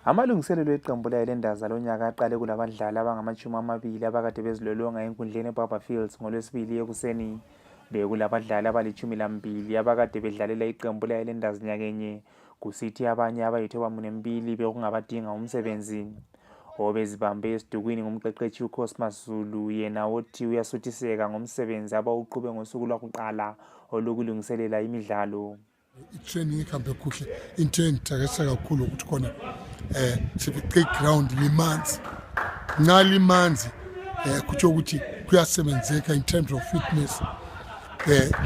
Amalungiselelo eqembu le-Highlanders lonyaka aqale kulabadlali abangama-20 abakade bezilolonga enkundleni eBarber Fields ngoLwesibili ekuseni. Bekulabadlali abali-12 abakade bedlalela iqembu le-Highlanders nyakenye, kusithi abanye abayi-42 bekungabadinga umsebenzi. Obezibambe esidukwini ngumqeqeshi uCosmas Zulu, yena othi uyasuthiseka ngomsebenzi abawuqhube ngosuku lwakuqala olokulungiselela imidlalo. I-training ihambe kuhle. Into engithakasisa kakhulu ukuthi khona i-ground limanzi, nxa limanzi kutsho ukuthi kuyasebenzeka in terms of fitness.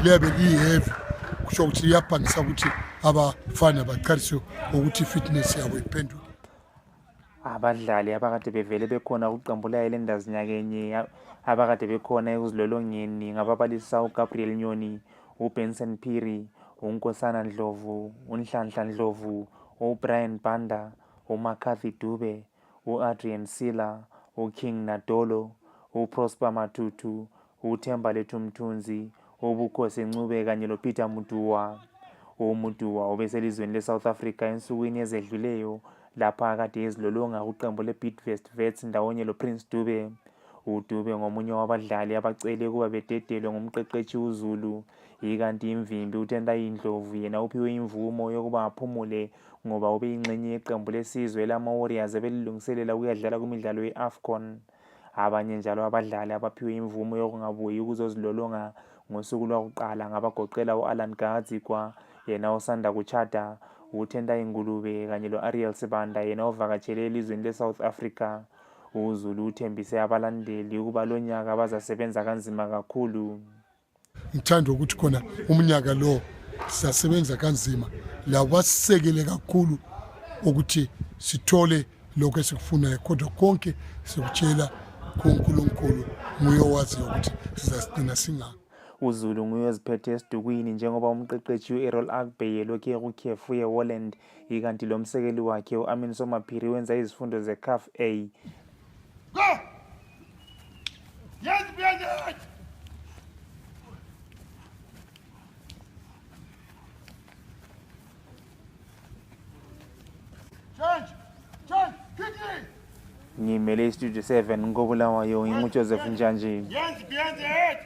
Liyabe liyi-heavy, kutsho ukuthi liyaphangisa ukuthi abafana baqalise ukuthi i-fitness yabo iphenduke. Abadlali abakade bevele bekhona kuqembu le-Highlanders nyakenye abakade bekhona ekuzilolongeni ngababalisa uGabriel Nyoni, uBenson Phiri, uNkosana Ndlovu, uNhlanhla Ndlovu, uBrian Banda, uMcCarthy Dube, uAdrian Sila, uKing Nadolo, uProsper Matutu, uThemba Lethu Mthunzi, uBukhosi Ncube kanye noPeter Mutua. uMutua ubeselizweni leSouth Africa ensukwini ezedluleyo lapha akade ezilolonga kuqembu leBidvest Wits ndawonye loPrince Dube. uDube ngomunye wabadlali abacele ukuba bededelwe ngumqeqeshi uZulu, ikanti imvimbi uTendai Ndlovu yena uphiwe imvumo yokuba aphumule ngoba ubeyingxenye yeqembu lesizwe lama-Warriors ebelilungiselela ukuyadlala kwimidlalo ye-AFCON. Abanye njalo abadlali abaphiwe imvumo yokungabuyi ukuzozilolonga ngosuku lwakuqala ngabagoqela u-Alan Gadzikwa, yena osanda kuchata, uTendai Ngulube kanye lo-Ariel Sibanda yena ovakatshele elizweni le-South Africa. uZulu uthembise abalandeli ukuba lo nyaka bazasebenza kanzima kakhulu. Ngithanda ukuthi khona umnyaka lo sizasebenza kanzima, labo basisekele kakhulu ukuthi sithole lokho esikufunayo, kodwa konke sikutshela kuNkulunkulu, nguye owaziyo ukuthi sizasigcina singaphi. uZulu nguye oziphethe esidukwini njengoba umqeqeshi u-Errol Agbe yelokhu ekukhefu ye-Holland, ikanti lo msekeli wakhe u-Amin Somaphiri wenza izifundo ze-CAF A. Go! Yes, behind it! Change, quickly! Ngimele iStudio 7 ngobulawayo nginguJoseph Njanji. Yes, behind the head!